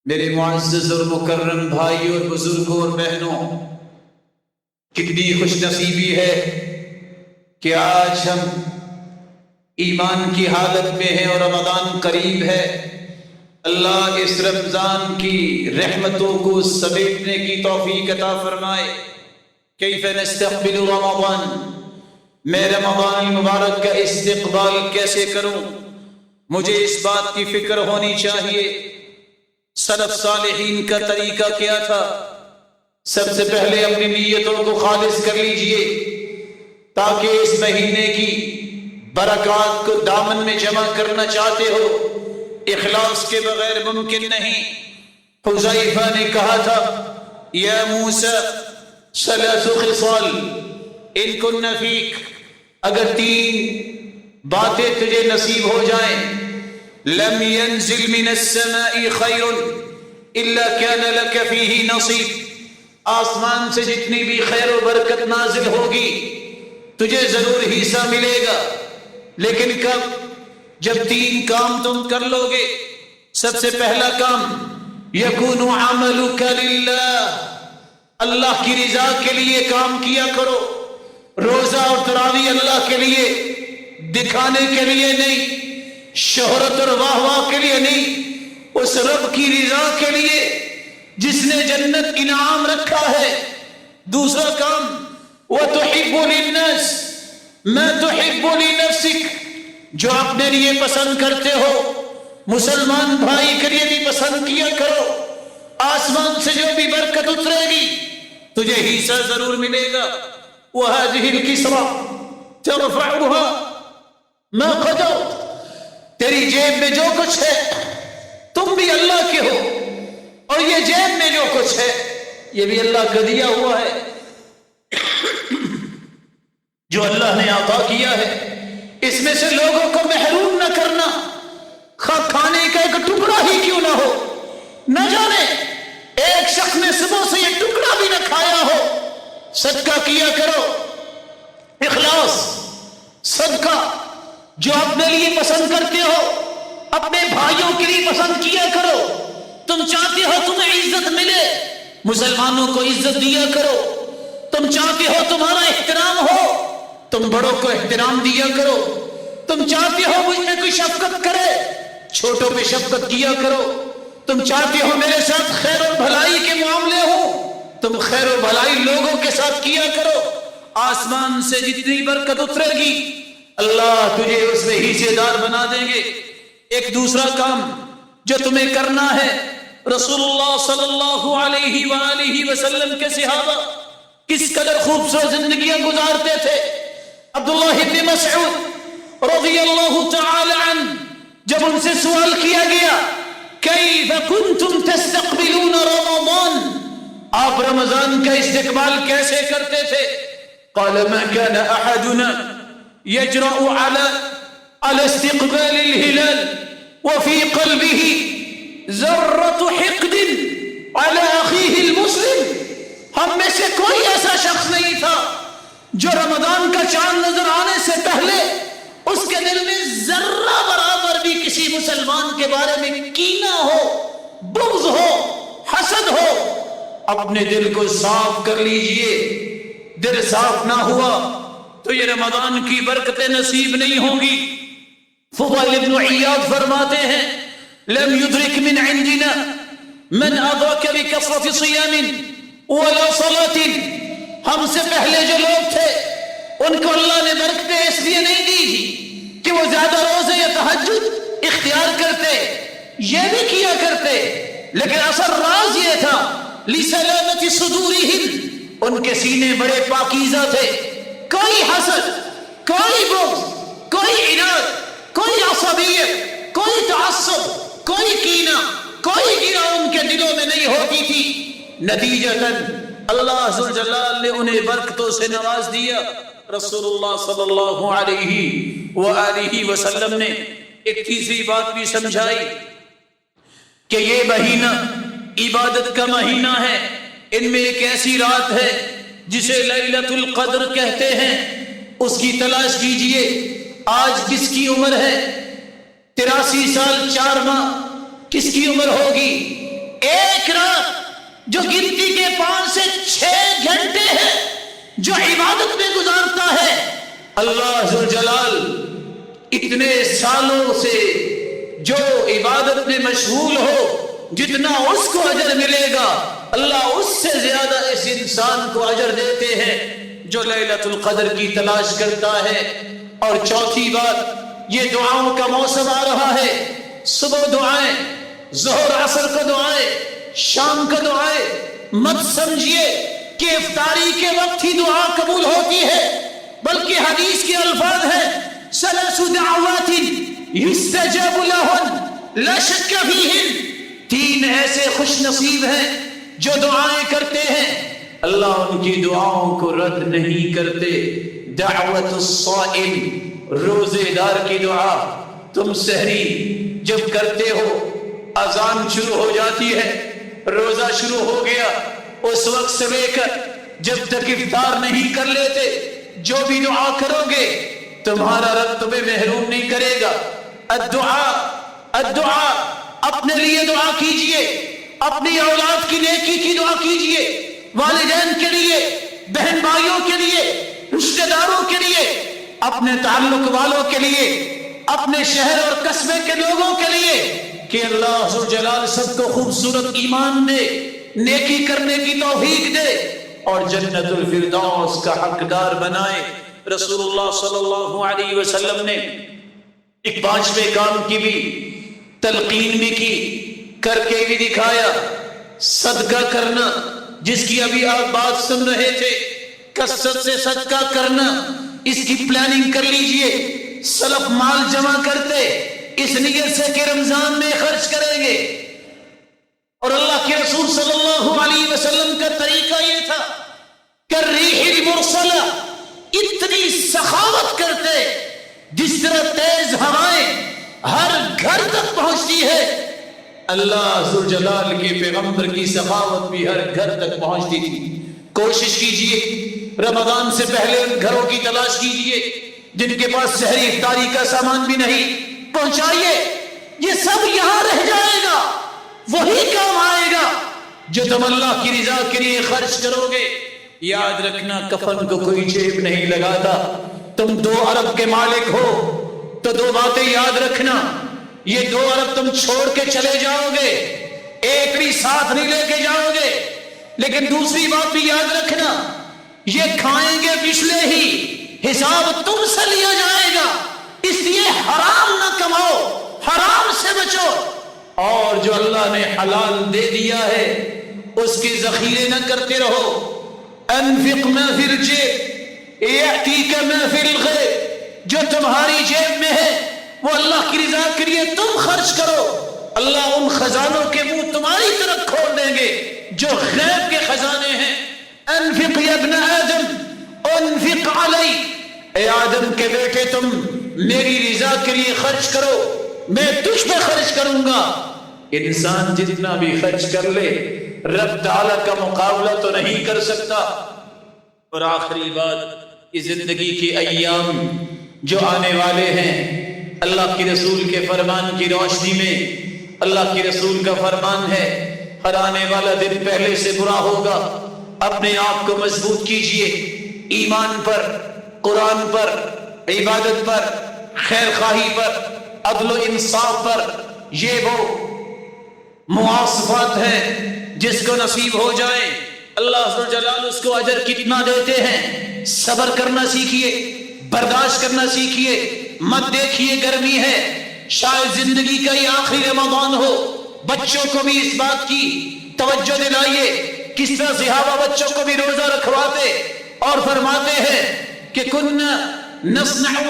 میرے معزز اور مکرم بھائی اور بزرگوں اور بہنوں، کتنی خوش نصیبی ہے کہ آج ہم ایمان کی حالت میں ہیں اور رمضان قریب ہے۔ اللہ اس رمضان کی رحمتوں کو سمیٹنے کی توفیق عطا فرمائے۔ کیف نستقبل رمضان، میں رمضان المبارک کا استقبال کیسے کروں؟ مجھے اس بات کی فکر ہونی چاہیے سلف صالحین کا طریقہ کیا تھا۔ سب سے پہلے اپنی نیتوں کو خالص کر لیجئے تاکہ اس مہینے کی برکات کو دامن میں جمع کرنا چاہتے ہو، اخلاص کے بغیر ممکن نہیں۔ حذیفہ نے کہا تھا، یا موسیٰ ثلاث خصال ان کن فیک، اگر تین باتیں تجھے نصیب ہو جائیں، لم ينزل من السماء خیر الا كان لك فيه نصیب، آسمان سے جتنی بھی خیر و برکت نازل ہوگی تجھے ضرور حصہ ملے گا، لیکن کب؟ جب تین کام تم کر لو گے۔ سب سے پہلا کام، یکون عملک للہ، اللہ کی رضا کے لیے کام کیا کرو۔ روزہ اور تراویح اللہ کے لیے، دکھانے کے لیے نہیں، شہرت اور واہ واہ کے لیے نہیں، اس رب کی رضا کے لیے جس نے جنت انعام رکھا ہے۔ دوسرا کام، وَتُحِبُّ لِلنَّاسِ مَا تُحِبُّ لِنَفْسِكَ، جو اپنے لیے پسند کرتے ہو مسلمان بھائی کے لیے بھی پسند کیا کرو۔ آسمان سے جو بھی برکت اترے گی تجھے حصہ ضرور ملے گا۔ وَهَذِهِ الْكِسْرَةُ تَرْفَعُهَا مَا قَدَرْتَ، تیری جیب میں جو کچھ ہے تم بھی اللہ کے ہو، اور یہ جیب میں جو کچھ ہے یہ بھی اللہ کا دیا ہوا ہے، جو اللہ نے عطا کیا ہے۔ اس میں سے لوگوں کو محروم نہ کرنا، خواہ کھانے کا ایک ٹکڑا ہی کیوں نہ ہو، نہ جانے ایک شخص نے صبح سے یہ ٹکڑا بھی نہ کھایا ہو، صدقہ کیا کرو۔ اخلاص، صدقہ جو اپنے لیے پسند کرتے ہو اپنے بھائیوں کے لیے پسند کیا کرو۔ تم چاہتے ہو تمہیں عزت ملے، مسلمانوں کو عزت دیا کرو۔ تم چاہتے ہو تمہارا احترام ہو، تم بڑوں کو احترام دیا کرو۔ تم چاہتے ہو مجھ میں کوئی شفقت کرے، چھوٹوں پہ شفقت کیا کرو۔ تم چاہتے ہو میرے ساتھ خیر و بھلائی کے معاملے ہو، تم خیر و بھلائی لوگوں کے ساتھ کیا کرو۔ آسمان سے جتنی برکت اترے گی اللہ تجھے اس میں حصے دار بنا دیں گے۔ ایک دوسرا کام جو تمہیں کرنا ہے، رسول اللہ صلی اللہ علیہ وآلہ وسلم کے صحابہ کس قدر خوبصورت زندگیاں گزارتے تھے۔ عبداللہ بن مسعود رضی اللہ تعالی عنہ، جب ان سے سوال کیا گیا کیف کنتم تستقبلون رمضان، آپ رمضان کا استقبال کیسے کرتے تھے؟ قال ما كان احدنا يجرأ على استقبال الهلال وفي قلبه ذرة حقد على أخيه المسلم، ہم میں سے کوئی ایسا شخص نہیں تھا جو رمضان کا چاند نظر آنے سے پہلے اس کے دل میں ذرہ برابر بھی کسی مسلمان کے بارے میں کینہ ہو، بغض ہو، حسد ہو۔ اپنے دل کو صاف کر لیجئے، دل صاف نہ ہوا تو یہ رمضان کی برکتیں نصیب نہیں ہوں گی۔ فضیل بن عیاض فرماتے ہیں، لم يدرك من عندنا من أدرك بكثرة صيام ولا صلاة، ہم سے پہلے جو لوگ تھے ان کو اللہ نے برکتیں اس لیے نہیں دی تھی کہ وہ زیادہ روزے یا تہجد اختیار کرتے، یہ بھی کیا کرتے، لیکن اصل راز یہ تھا لسلامة صدورهم، ان کے سینے بڑے پاکیزہ تھے، کوئی حسد، کوئی بغض، کوئی عناد، کوئی عصبیت، کوئی تعصب، کوئی کینہ، کوئی گرہ ان کے دلوں میں نہیں ہوتی تھی۔ نتیجتاً اللہ ذوالجلال نے انہیں برکتوں سے نواز دیا۔ رسول اللہ صلی اللہ علیہ وآلہ وسلم نے ایک تیسری بات بھی سمجھائی کہ یہ مہینہ عبادت کا مہینہ ہے، ان میں ایک ایسی رات ہے جسے لیلۃ القدر کہتے ہیں، اس کی تلاش کیجئے۔ آج کس کی عمر ہے؟ 83 سال 4 ماہ، کس کی عمر ہوگی؟ جو گنتی کے 5 سے 6 گھنٹے ہیں جو عبادت میں گزارتا ہے، اللہ ذوالجلال اتنے سالوں سے جو عبادت میں مشغول ہو جتنا اس کو اجر ملے گا، اللہ اس سے زیادہ اس انسان کو اجر دیتے ہیں جو لیلۃ القدر کی تلاش کرتا ہے۔ اور چوتھی بات، یہ دعاؤں کا موسم آ رہا ہے، صبح دعائیں، ظہر عصر کو دعائیں، شام کو دعائیں، مت سمجھیے کہ افطاری کے وقت ہی دعا قبول ہوتی ہے، بلکہ حدیث کے الفاظ ہیں ثلاث دعوات یستجاب لہن لا شک فیہن، 3 ایسے خوش نصیب ہیں جو دعائیں کرتے ہیں اللہ ان کی دعاؤں کو رد نہیں کرتے۔ دعوت الصائم، روزے دار کی دعا، تم سحری جب کرتے ہو، اذان شروع ہو جاتی ہے، روزہ شروع ہو گیا، اس وقت سے لے کر جب تک افطار نہیں کر لیتے، جو بھی دعا کرو گے تمہارا رب تمہیں محروم نہیں کرے گا۔ الدعاء، اپنے لیے دعا کیجئے، اپنی اولاد کی نیکی کی دعا کیجئے، والدین کے لیے، بہن بھائیوں کے لیے، رشتہ داروں کے لیے، اپنے تعلق والوں کے لیے، اپنے شہر اور قصبے کے لوگوں کے لیے، کہ اللہ ذوالجلال سب کو خوبصورت ایمان دے، نیکی کرنے کی توفیق دے اور جنت الفردوس کا حقدار بنائے۔ رسول اللہ صلی اللہ علیہ وسلم نے ایک 5ویں کام کی بھی تلقین بھی کی، کر کے بھی دکھایا، صدقہ کرنا، جس کی ابھی آپ بات سن رہے تھے، کثرت سے صدقہ کرنا، اس کی پلاننگ کر لیجئے۔ سلف مال جمع کرتے اس نیت سے کہ رمضان میں خرچ کریں گے، اور اللہ کے رسول صلی اللہ علیہ وسلم کا طریقہ یہ تھا کہ ریح المرسلہ، اتنی سخاوت کرتے جس طرح تیز ہوائیں ہر گھر تک پہنچتی ہے، اللہ ذوالجلال کے پیغمبر کی سخاوت بھی ہر گھر تک پہنچتی تھی۔ کوشش کیجئے رمضان سے پہلے ان گھروں کی تلاش کیجئے جن کے پاس سحری افطاری کا سامان بھی نہیں، پہنچائیے۔ یہ سب یہاں رہ جائے گا، وہی کام آئے گا جو تم اللہ کی رضا کے لیے خرچ کرو گے۔ یاد رکھنا، کفن کو کوئی جیب نہیں لگاتا۔ تم 2 ارب کے مالک ہو تو 2 باتیں یاد رکھنا، یہ 2 ارب تم چھوڑ کے چلے جاؤ گے، ایک بھی ساتھ نہیں لے کے جاؤ گے، لیکن دوسری بات بھی یاد رکھنا، یہ کھائیں گے پچھلے ہی، حساب تم سے لیا جائے گا، اس لیے حرام نہ کماؤ، حرام سے بچو، اور جو اللہ نے حلال دے دیا ہے اس کے ذخیرے نہ کرتے رہو۔ انفق ما فی الجیب یأتیک ما فی الغیب، جو تمہاری جیب میں ہے وہ اللہ کی رضا کے لیے تم خرچ کرو، اللہ ان خزانوں کے منہ تمہاری طرف کھول دیں گے جو غیب کے خزانے ہیں۔ انفق یا ابن آدم انفق علی، اے آدم کے بیٹے تم میری رضا کے لیے خرچ کرو، میں تجھ پہ خرچ کروں گا۔ انسان جتنا بھی خرچ کر لے رب تعالیٰ کا مقابلہ تو نہیں کر سکتا۔ اور آخری بات، یہ زندگی کے ایام جو آنے والے ہیں، اللہ کے رسول کے فرمان کی روشنی میں اللہ کے رسول کا فرمان ہے، ہر آنے والا دن پہلے سے برا ہوگا۔ اپنے آپ کو مضبوط کیجئے ایمان پر، قرآن پر، عبادت پر، خیر خواہی پر، عدل و انصاف پر۔ یہ وہ مواصفات ہیں جس کو نصیب ہو جائے اللہ ذوالجلال اس کو اجر کتنا دیتے ہیں۔ صبر کرنا سیکھیے، برداشت کرنا سیکھیے، مت دیکھیے گرمی ہے، شاید زندگی کا یہ آخری رمضان ہو۔ بچوں کو بھی اس بات کی توجہ دلائیے، کس طرح صحابہ بچوں کو بھی روزہ رکھواتے اور فرماتے ہیں کہ کننا نصنع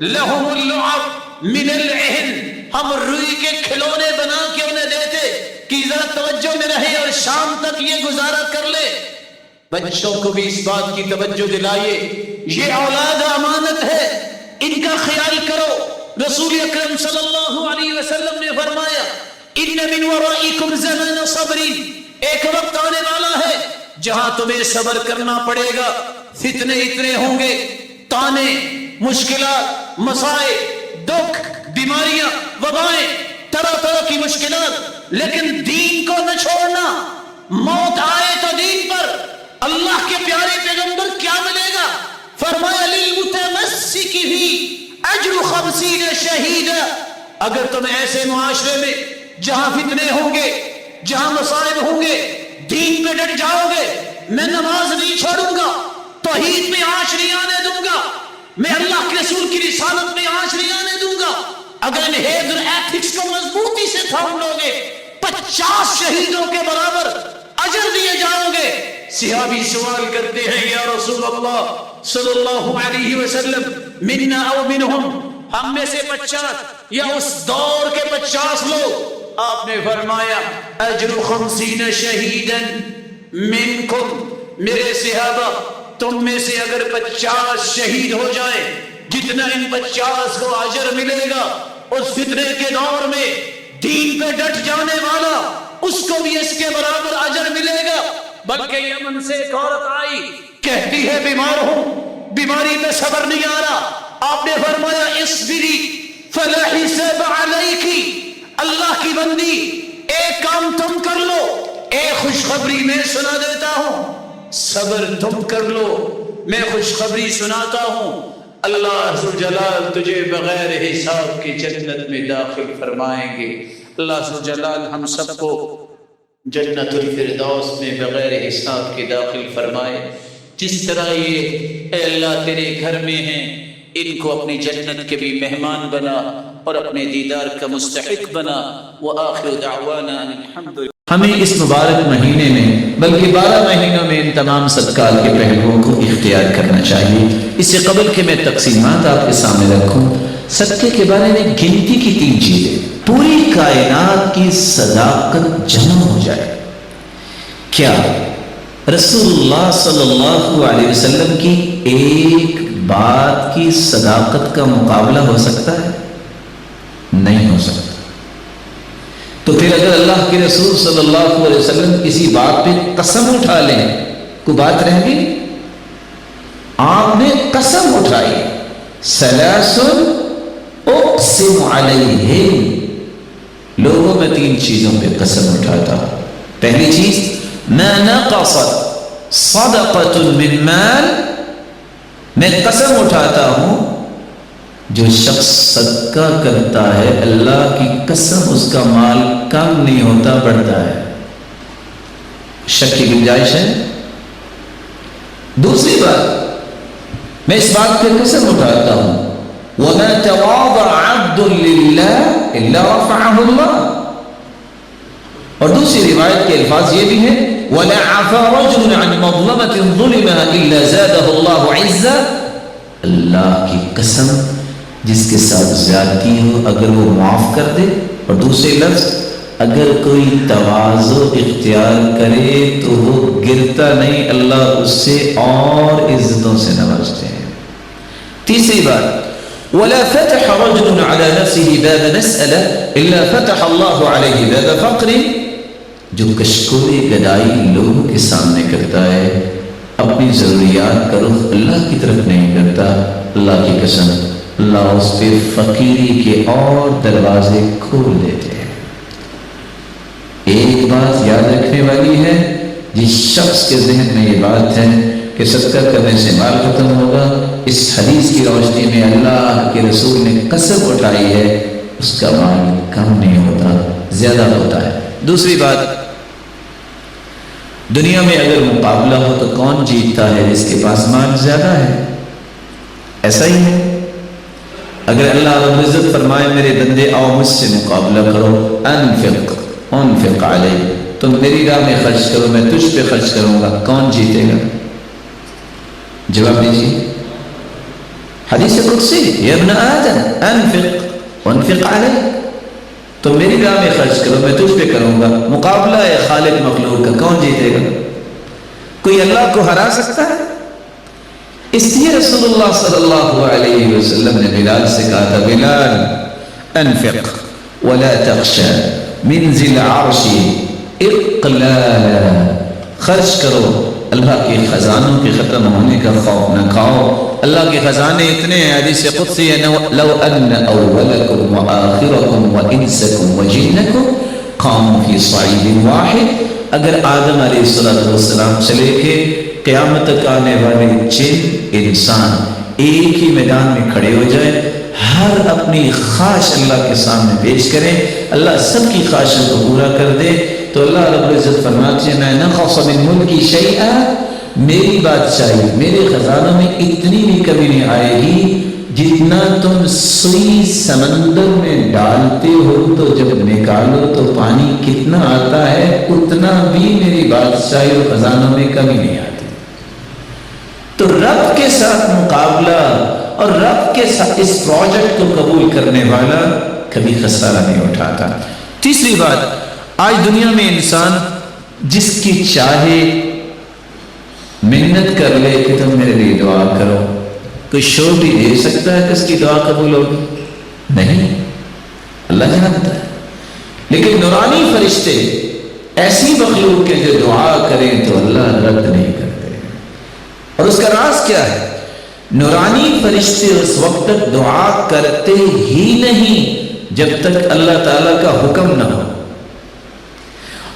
لہم اللعب من العہن، ہم روئی کے کھلونے بنا کے انہیں دیتے کہ ذرا توجہ میں رہے اور شام تک یہ گزارا کر لے۔ بچوں کو بھی اس بات کی توجہ دلائیے، یہ اولاد امانت ہے، ان کا خیال کرو۔ رسول اکرم صلی اللہ علیہ وسلم نے فرمایا ان من ورائکم زمان صبر، ایک وقت آنے والا ہے جہاں تمہیں صبر کرنا پڑے گا، فتنے اتنے ہوں گے، تانے، مشکلات، مسائل، دکھ، بیماریاں، وبائیں، طرح طرح کی مشکلات، لیکن دین کو نہ چھوڑنا، موت آئے تو دین پر اللہ کے پیارے پیغمبر کیا ملے گا؟ فرمایا للمتمسک بھی اجر 50 شہیدا. اگر تم ایسے معاشرے میں جہاں فتنے ہوں گے، جہاں مصائب ہوں گے، دین پہ ڈٹ جاؤ گے، میں نماز نہیں چھوڑوں گا، توحید میں آنچ نہیں آنے دوں گا، میں اللہ کے رسول کی رسالت میں آنچ نہیں آنے دوں گا، اگر انہیز اور ایتھکس کو مضبوطی سے تھام لو گے 50 شہیدوں کے برابر اجر دیے جاؤ گے. صحابی سوال کرتے ہیں یا رسول اللہ صلی اللہ علیہ وسلم منا او منہم، ہم میں سے 50 یا اس دور کے 50 لوگ؟ آپ نے فرمایا اجر 50 شہیدا منکم، میرے صحابہ تم میں سے اگر 50 شہید ہو جائے، جتنا ان 50 کو اجر ملے گا، اس فتنے کے دور میں دین پہ ڈٹ جانے والا اس کو بھی اس کے برابر اجر ملے گا. بلکہ یمن سے ایک عورت آئی، کہتی ہے بیمار ہوں، بیماری پہ صبر نہیں آ رہا. آپ نے فرمایا اصبری فلا حساب علیکی، اللہ کی بندی ایک کام تم کر لو، ایک خوشخبری میں سنا دیتا ہوں، صبر تم کر لو، میں خوشخبری سناتا ہوں، اللہ ذوالجلال تجھے بغیر حساب کی جنت میں داخل فرمائیں گے. اللہ ذوالجلال ہم سب کو جنت الفردوس میں بغیر حساب کے داخل فرمائے. جس طرح یہ اے اللہ تیرے گھر میں ہیں، ان کو اپنی جنت کے بھی مہمان بنا اور اپنے دیدار کا مستحق بنا. وآخر دعوانا ان الحمدللہ. ہمیں اس مبارک مہینے میں بلکہ 12 مہینوں میں ان تمام صدقات کے پہلوؤں کو اختیار کرنا چاہیے. اس سے قبل کہ میں تقسیمات آپ کے سامنے رکھوں، صدقے کے بارے میں گنتی کی 3 چیزیں، پوری کائنات کی صداقت جمع ہو جائے. کیا رسول اللہ صلی اللہ علیہ وسلم کی ایک بات کی صداقت کا مقابلہ ہو سکتا ہے؟ نہیں ہو سکتا. تو پھر اگر اللہ کے رسول صلی اللہ علیہ وسلم کسی بات پہ قسم اٹھا لیں، کوئی بات رہ گئی؟ آپ نے قسم اٹھائی، ثلاث اقسم علیہم، لوگوں میں 3 چیزوں پہ قسم اٹھاتا ہوں. پہلی چیز ما نقصت صدقۃ من مال، میں قسم اٹھاتا ہوں جو شخص صدقہ کرتا ہے اللہ کی قسم اس کا مال کم نہیں ہوتا، بڑھتا ہے. شک کی گنجائش ہے؟ دوسری بات، میں اس بات پہ قسم اٹھاتا ہوں وَمَا تَوَاضَعَ عَبْدٌ لِلَّهِ إِلَّا رَفَعَهُ اللَّهُ. اور دوسری روایت کے الفاظ یہ بھی ہیں وَلَا عَفَا رَجُلٌ عَنْ مَظْلَمَةٍ ظُلِمَهَا إِلَّا زَادَهُ اللَّهُ عِزًّا. اللہ کی قسم، جس کے ساتھ زیادتی ہو اگر وہ معاف کر دے. اور دوسرے لفظ، اگر کوئی تواضع اختیار کرے تو وہ گرتا نہیں، اللہ اس سے اور عزتوں سے نوازتے ہیں. تیسری بات وَلَا فَتَحَ رَجُلٌ عَلَى نَفْسِهِ بَابَ مَسْأَلَةٍ إِلَّا فَتَحَ اللَّهُ عَلَيْهِ بَابَ فَقْرٍ. جو کشکول گدائی لوگوں کے سامنے کرتا ہے، اپنی ضروریات کا رخ اللہ کی طرف نہیں کرتا، اللہ کی قسم اللہ اس پہ فقیری کے اور دروازے کھول دیتے ہیں. ایک بات یاد رکھنے والی ہے، جس شخص کے ذہن میں یہ بات ہے کہ صدقہ کرنے سے مال ختم ہوگا، اس حدیث کی روشنی میں اللہ کے رسول نے قسم اٹھائی ہے اس کا مال کم نہیں ہوتا، زیادہ ہوتا ہے. دوسری بات، دنیا میں اگر مقابلہ ہو تو کون جیتتا ہے؟ جس کے پاس مال زیادہ ہے. ایسا ہی ہے. اگر اللہ رب العزت فرمائے میرے بندے آؤ مجھ سے مقابلہ کرو، انفق علیہ، تم میری راہ میں خرچ کرو، میں تجھ پہ خرچ کروں گا، کون جیتے گا؟ جواب دیجیے. حدیث قدسی یا ابن آدم انفق وانفق علیہ، تم میری راہ میں خرچ کرو، میں تجھ پہ کروں گا. مقابلہ ہے خالق مخلوق کا، کون جیتے گا؟ کوئی اللہ کو ہرا سکتا ہے؟ اس لیے رسول اللہ صلی اللہ علیہ وسلم نے بلال سے کہا تھا بلال انفق ولا تخشى من ذی العرش اقلالا، خرچ کرو، اللہ کے خزانوں کے ختم ہونے کا خوف نہ کھاؤ. اللہ کے خزانے اتنے ہیں، حدیث قدسی ہے لو ان اولکم وآخرکم وانسکم وجنکم قاموا فی صعید واحد اگر آدم علیہ السلام سے لے کے قیامت تک آنے والے جن انسان ایک ہی میدان میں کھڑے ہو جائیں، ہر اپنی خواہش اللہ کے سامنے پیش کریں، اللہ سب کی خواہشوں کو پورا کر دے، تو اللہ رب العزت فرماتے ہیں میں نقص من ملکی شیئا، میری بادشاہی میرے خزانوں میں اتنی بھی کمی نہیں آئے گی جتنا تم سوئی سمندر میں ڈالتے ہو تو جب نکالو تو پانی کتنا آتا ہے، اتنا بھی میری بادشاہی اور خزانوں میں کمی نہیں آتی۔ تو رب کے ساتھ مقابلہ اور رب کے ساتھ اس پروجیکٹ کو قبول کرنے والا کبھی خسارہ نہیں اٹھاتا۔ تیسری بات، آج دنیا میں انسان جس کی چاہے منت کر لے کہ تم میرے لیے دعا کرو، کوئی شورٹی دے سکتا ہے کہ اس کی دعا قبول ہوگی؟ نہیں، اللہ جانتا ہے۔ لیکن نورانی فرشتے ایسی مخلوق کے جو دعا کریں تو اللہ رد نہیں کرتے۔ اور اس کا راز کیا ہے؟ نورانی فرشتے اس وقت تک دعا کرتے ہی نہیں جب تک اللہ تعالیٰ کا حکم نہ ہو،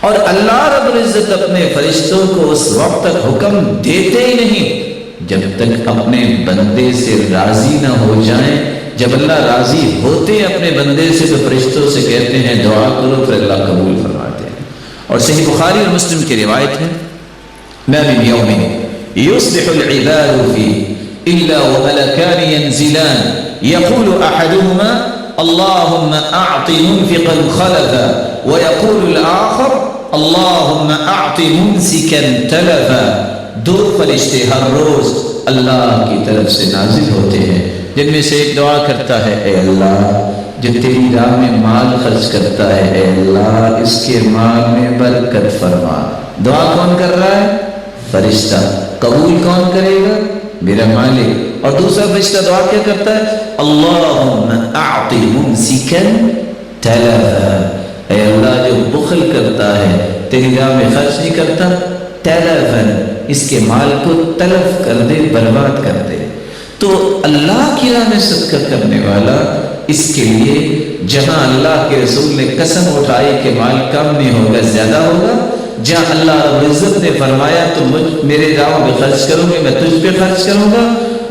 اور اللہ رب العزت اپنے فرشتوں کو اس وقت تک حکم دیتے ہی نہیں جب تک اپنے بندے سے راضی نہ ہو جائیں۔ جب اللہ راضی ہوتے ہیں اپنے بندے سے تو فرشتوں سے کہتے ہیں دعا کرو، پھر اللہ قبول فرماتے ہیں۔ اور صحیح بخاری اور مسلم کی روایت ہے، ما من یوم یصبح العباد فیہ الا وملکان ینزلان یقول احدهما اللهم اعط منفقا خلفا ويقول الاخر اللهم اعط ممسكا تلفا۔ دو فرشتے ہر روز اللہ کی طرف سے نازل ہوتے ہیں، جن میں سے ایک دعا کرتا ہے اے اللہ جو تیری راہ میں مال خرچ کرتا ہے، اے اللہ اس کے مال میں برکت فرما۔ دعا کون کر رہا ہے؟ فرشتہ۔ قبول کون کرے گا؟ میرا مالک۔ اور دوسرا فرشتہ دعا کیا کرتا ہے؟ اللہم اعط ممسکا تلفا، اے اللہ جو بخل کرتا ہے تیری راہ میں خرچ نہیں کرتا، تلفا اس کے مال کو تلف کر دے، برباد کر دے۔ تو اللہ کی راہ میں صدقہ کرنے والا، اس کے لیے جہاں اللہ کے رسول نے قسم اٹھائی کہ مال کم نہیں ہوگا زیادہ ہوگا، جہاں اللہ رب العزت نے فرمایا تو میرے راہ میں خرچ کروں گے، میں تجھ پہ خرچ کروں گا،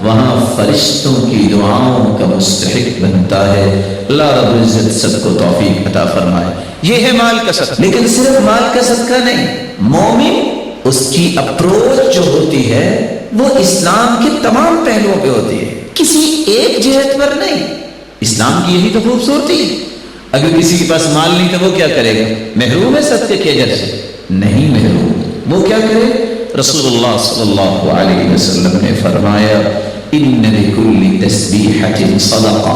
وہاں فرشتوں کی دعاؤں کا مستحق بنتا ہے۔ اللہ رب العزت سب کو توفیق عطا فرمائے۔ یہ ہے مال کا صدقہ۔ لیکن صرف مال کا صدقہ نہیں، مومن اس کی اپروچ جو ہوتی ہے وہ اسلام کے تمام پہلوؤں پہ ہوتی ہے، کسی ایک جہت پر نہیں۔ اسلام کی یہی تو خوبصورتی ہے۔ اگر کسی کے پاس مال نہیں تو وہ کیا کرے گا؟ محروم ہے صدقے کے اجر سے؟ نہیں محروم۔ وہ کیا کرے؟ رسول اللہ صلی اللہ علیہ وسلم نے فرمایا ان لکل تسبیحۃ صدقہ،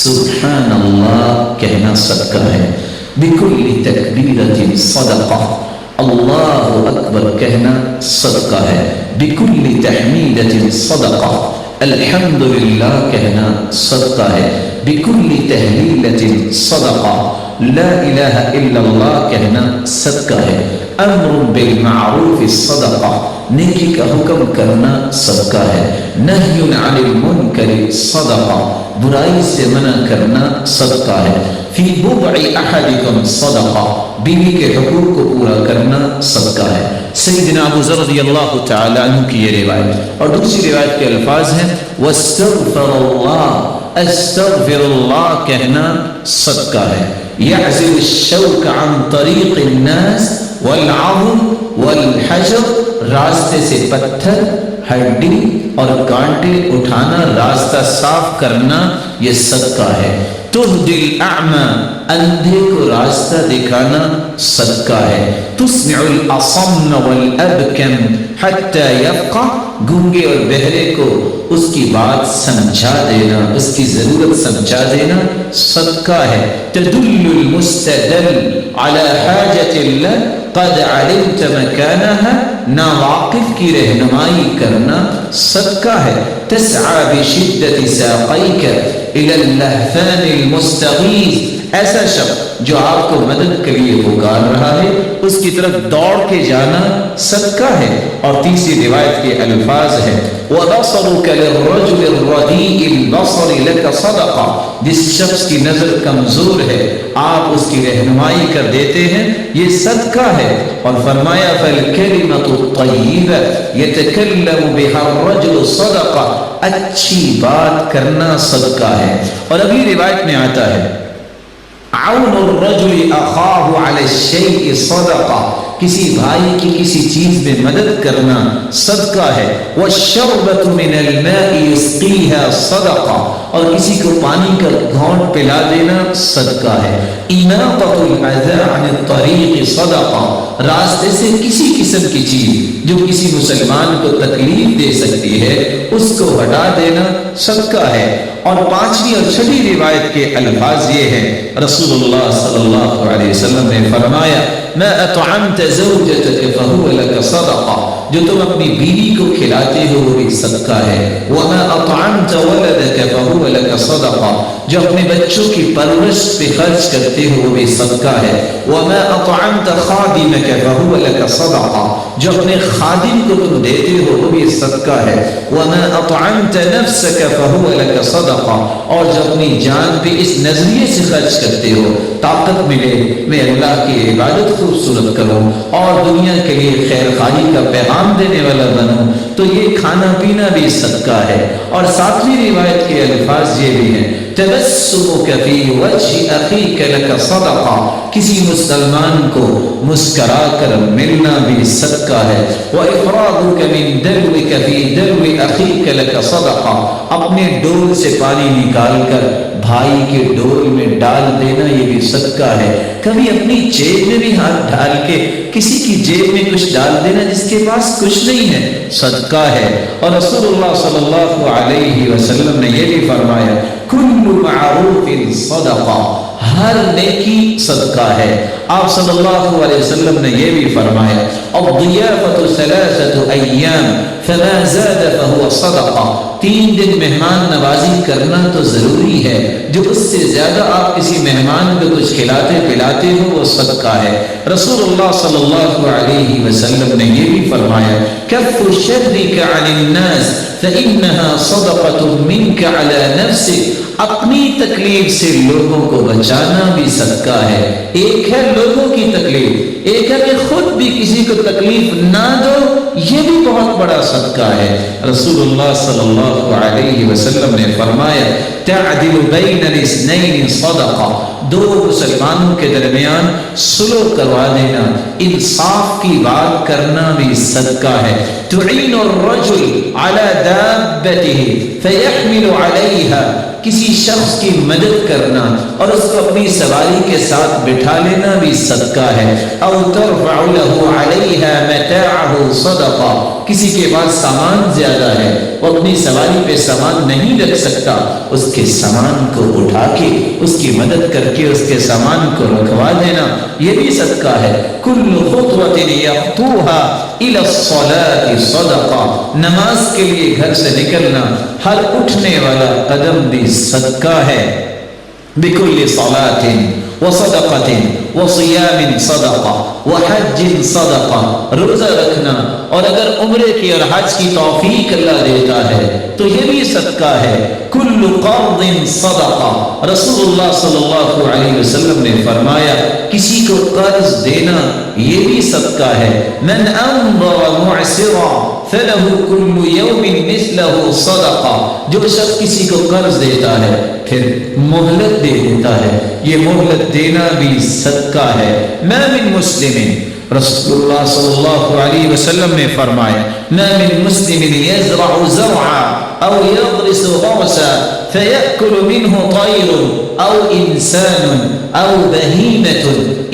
سبحان اللہ کہنا صدقہ ہے، بکل تکبیرۃ صدقہ، اللہ اکبر کہنا صدقہ ہے، بکل تحمیدۃ صدقہ، الحمدللہ کہنا صدقہ ہے، بکل تہلیلۃ صدقہ، لا الہ الا اللہ کہنا صدقہ ہے، امر بالمعروف صدقہ، نیکی کا حکم کرنا صدقہ ہے، نہی عن المنکر صدقہ، برائی سے منع کرنا صدقہ ہے، فی بضع احدکم صدقہ، بیوی کے حقوق کو پورا کرنا صدقہ ہے۔ سیدنا ابو ذر رضی اللہ تعالی عنہ کی یہ روایت، اور دوسری روایت کے الفاظ ہیں واستغفر اللہ، استغفر اللہ کہنا صدقہ ہے، یعزل الشوک عن طریق الناس والعظم والحجر، راستے سے پتھر، ہڈی اور کانٹے اٹھانا، راستہ صاف کرنا، یہ صدقہ ہے۔ تہدی الاعمى، اندھے کو راستہ دکھانا صدقہ ہے۔ تسمع الاصم والابکم حتی یفقہ، گونگے اور بہرے کو اس کی بات سمجھا دینا، اس کی ضرورت سمجھا دینا صدقہ ہے۔ تدل المستدل على حاجت اللہ قد علمت مکانها، ناواقف کی رہنمائی کرنا صدقہ ہے۔ تسعى بشدة ساقيك إلى اللهفان المستغيث ایسا شخص جو آپ کو مدد کے لیے پکار رہا ہے اس کی طرف دوڑ کے جانا صدقہ ہے۔ اور تیسری روایت کے الفاظ ہے وَبَصَرُكَ لِلرَّجُلِ الرَّدِيءِ الْبَصَرِ لَكَ صَدَقَةٌ، جس شخص کی نظر کمزور ہے آپ اس کی رہنمائی کر دیتے ہیں، یہ صدقہ ہے۔ اور فرمایا فَالْكَلِمَةُ الطَّيِّبَةُ يَتَكَلَّمُ بِهَا الرَّجُلُ صَدَقَةٌ، اچھی بات کرنا صدقہ ہے۔ اور ابھی روایت میں آتا ہے عون الرجل اخاہ علی الشیء صدقہ، کسی بھائی کی کسی چیز میں مدد کرنا صدقہ ہے۔ والشربۃ من الماء یسقیها صدقہ، اور کسی کو پانی کا گھونٹ پلا دینا صدقہ ہے۔ اماطۃ الاذى عن الطریق صدقہ، راستے سے کسی قسم کی چیز جو کسی مسلمان کو تکلیف دے سکتی ہے اس کو ہٹا دینا صدقہ ہے۔ اور پانچویں اور چھٹی روایت کے الفاظ یہ ہیں، رسول اللہ صلی اللہ علیہ وسلم نے فرمایا ما اطعمت زوجتك فهو لك صدقہ، جو تم اپنی بیوی کو کھلاتے ہو وہ بھی صدقہ ہے۔ وما اطعمت ولدك فهو لك صدقہ، جو اپنے بچوں کی پرورش پہ خرچ کرتے ہو وہ بھی صدقہ ہے۔ وما اطعمت خادمك فهو لك صدقہ، جو اپنے خادم کو تم دیتے ہو وہ بھی صدقہ ہے۔ وما اطعمت نفسك فهو لك صدقہ، اور جو اپنی جان پہ اس نظریے سے خرچ کرتے ہو طاقت ملے میں اللہ کی عبادت خوبصورت کروں اور دنیا کے لیے خیر خواہی کا پیغام دینے والا بنوں، تو یہ کھانا پینا بھی صدقہ ہے۔ اور ساتویں روایت کے الفاظ یہ بھی ہیں تبسمك فی وجه اخیک لک صدقہ، کسی مسلمان کو مسکرا کر ملنا بھی صدقہ ہے۔ وافراغك من دلوك فی دلو اخیک لک صدقہ، اپنے ڈول سے پانی نکال کر بھائی کے ڈول میں ڈال دینا یہ بھی صدقہ ہے۔ کبھی اپنی جیب میں بھی ہاتھ ڈال کے کسی کی جیب میں کچھ ڈال دینا جس کے پاس کچھ نہیں ہے صدقہ ہے۔ اور رسول اللہ صلی اللہ علیہ وسلم نے یہ بھی فرمایا کل معروف صدقہ، ہر نیکی صدقہ ہے۔ آپ صلی اللہ علیہ وسلم نے یہ بھی فرمایا الضیافۃ ثلاثۃ ایام فما زاد فهو صدقہ، 3 دن مہمان نوازی کرنا تو ضروری ہے، جو اس سے زیادہ آپ کسی مہمان کو کچھ کھلاتے پلاتے ہو وہ صدقہ ہے۔ رسول اللہ صلی اللہ علیہ وسلم نے یہ بھی فرمایا کف شرک عن الناس فإنها صدقة منك على نفسك، اپنی تکلیف سے لوگوں کو بچانا بھی صدقہ ہے۔ ایک ہے لوگوں کی تکلیف، ایک ہے کہ خود بھی کسی کو تکلیف نہ دو، یہ بھی بہت بڑا صدقہ ہے۔ رسول اللہ صلی اللہ علیہ وسلم نے فرمایا تعدل بین الاثنین صدقہ، 2 مسلمانوں کے درمیان صلح کروا دینا، انصاف کی بات کرنا بھی صدقہ ہے۔ تعین الرجل علی دابته فیحمل علیہا، کسی شخص کی مدد کرنا اور اس کو اپنی سواری کے ساتھ بٹھا لینا بھی صدقہ ہے۔ او ترفع له علیہا متاعه صدقہ، کسی کے پاس سامان زیادہ ہے وہ اپنی سواری پہ سامان نہیں رکھ سکتا، اس کے سامان کو اٹھا کے اس کی مدد کر کے اس کے سامان کو رکھوا دینا یہ بھی صدقہ ہے۔ کل خطوۃ یخطوها الی الصلاۃ صدقہ، نماز کے لیے گھر سے نکلنا ہر اٹھنے والا قدم بھی صدقہ ہے۔ بکل صلاۃ وصدقۃ وصیام صدقہ وحج صدقہ، روزہ رکھنا اور اگر عمرے کی اور حج کی توفیق اللہ دیتا ہے تو یہ بھی صدقہ ہے۔ کل قرض صدقہ، رسول اللہ صلی اللہ علیہ وسلم نے فرمایا کسی کو قرض دینا یہ بھی صدقہ ہے۔ من انظر معسرا فله كل يوم مثله صدقہ، جو شخص کسی کو قرض دیتا ہے پھر مہلت دے دیتا ہے یہ مہلت دینا بھی صدقہ ہے۔ ما من مسلم، رسول اللہ صلی اللہ علیہ وسلم نے فرمایا ما من مسلم يزرع زرعا او يغرس غرسا فيأكل منه طير او انسان او بهيمة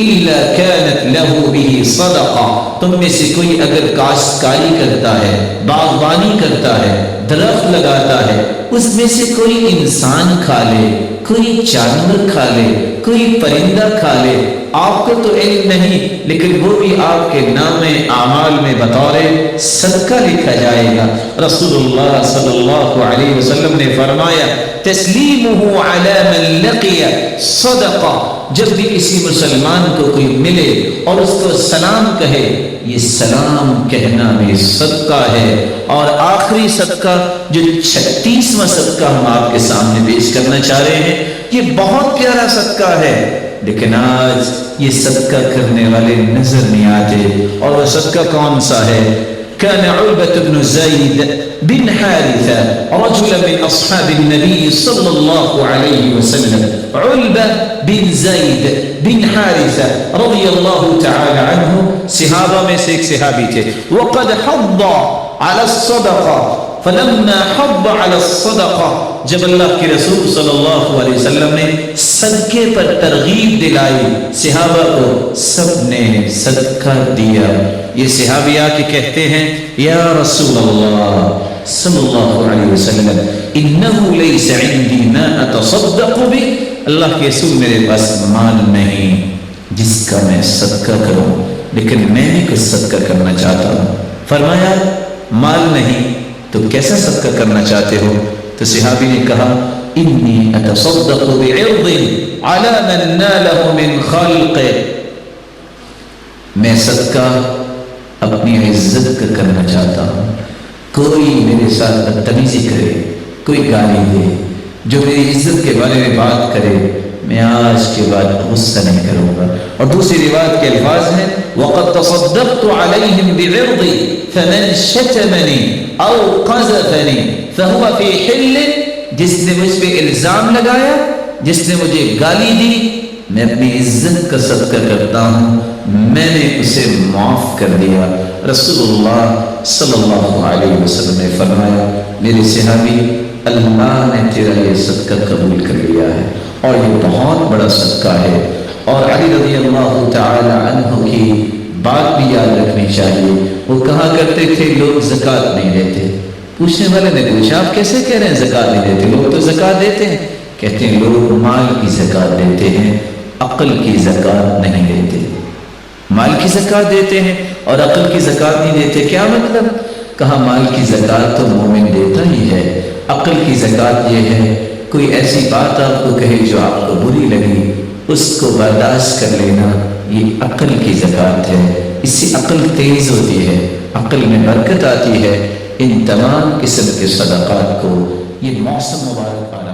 الا كانت له به صدقہ، تم میں سے کوئی اگر کاشتکاری کرتا ہے، باغبانی کرتا ہے، درخت لگاتا ہے، اس میں سے کوئی انسان کھا لے، کوئی جانور کھا لے، کوئی پرندہ کھا لے، آپ کو تو علم نہیں لیکن وہ بھی آپ کے نام اعمال میں بطور صدقہ لکھا جائے گا۔ رسول اللہ صلی اللہ علیہ وسلم نے فرمایا تسلیمہ علی من لقی صدقہ، جب بھی کسی مسلمان کو کوئی ملے اور اس کو سلام کہے، یہ سلام کہنا بھی صدقہ ہے۔ اور آخری صدقہ جو 36واں صدقہ ہم آپ کے سامنے پیش کرنا چاہ رہے ہیں، یہ بہت پیارا صدقہ ہے لیکن آج یہ صدقہ کرنے والے نظر نہیں آتے۔ اور وہ صدقہ کون سا ہے؟ كان علبة بن زيد بن حارثة رجلا من أصحاب النبي صلى الله عليه وسلم، علبة بن زيد بن حارثة رضي الله تعالى عنه صحابہ میں سے ایک صحابی تھے۔ وقد حض على الصدقة فلما حض على الصدقة، جب اللہ کے رسول صلی اللہ علیہ وسلم نے صدقے پر ترغیب دلائی صحابہ کو، سب نے صدقہ دیا۔ یہ صحابی آ کے کہتے ہیں یا رسول اللہ صلی اللہ علیہ وسلم انه ليس عندي ما اتصدق به، اللہ کے رسول میرے پاس مال نہیں جس کا میں صدقہ کروں، لیکن میں بھی کچھ صدقہ کرنا چاہتا ہوں۔ فرمایا مال نہیں تو کیسا صدقہ کرنا چاہتے ہو؟ تو صحابی نے کہا انی اتصدق بعرض على من ناله من خلق، میں صدقہ اپنی عزت کا کرنا چاہتا ہوں۔ کوئی میرے ساتھ بدتمیزی کرے، کوئی گالی دے، جو میری عزت کے بارے میں بات کرے، میں آج کے بعد غصہ نہیں کروں گا۔ اور دوسری روایت کے الفاظ ہیں وَقَدْ تَصَدَّقْتُ عَلَيْهِمْ بِعِرْضِي فَمَنْ شَتَمَنِي أَوْ قَذَفَنِي فَهُوَ فِي حِلٍّ، جس نے مجھ پہ الزام لگایا، جس نے مجھے گالی دی، میں اپنی عزت کا صدقہ کرتا ہوں، میں نے اسے معاف کر دیا۔ رسول اللہ صلی اللہ علیہ وسلم نے فرمایا میرے صحابی اللہ نے تیرا یہ صدقہ قبول کر لیا ہے، اور یہ بہت بڑا صدقہ ہے۔ اور علی رضی اللہ تعالی عنہ کی بات بھی یاد رکھنی چاہیے، وہ کہا کرتے تھے لوگ زکوٰۃ نہیں دیتے۔ پوچھنے والے نے پوچھا آپ کیسے کہہ رہے ہیں زکوٰۃ نہیں دیتے؟ لوگ تو زکوٰۃ دیتے ہیں۔ کہتے ہیں لوگ مال کی زکوٰۃ دیتے ہیں، عقل کی زکوٰۃ نہیں دیتے۔ مال کی زکوٰۃ دیتے ہیں اور عقل کی زکوٰۃ نہیں دیتے، کیا مطلب؟ کہا مال کی زکوٰۃ تو مومن دیتا ہی ہے، عقل کی زکوٰۃ یہ ہے کوئی ایسی بات آپ کو کہے جو آپ کو بری لگی، اس کو برداشت کر لینا، یہ عقل کی زکوٰۃ ہے۔ اس سے عقل تیز ہوتی ہے، عقل میں برکت آتی ہے۔ ان تمام قسم کے صدقات کو یہ موسم مبارک آنا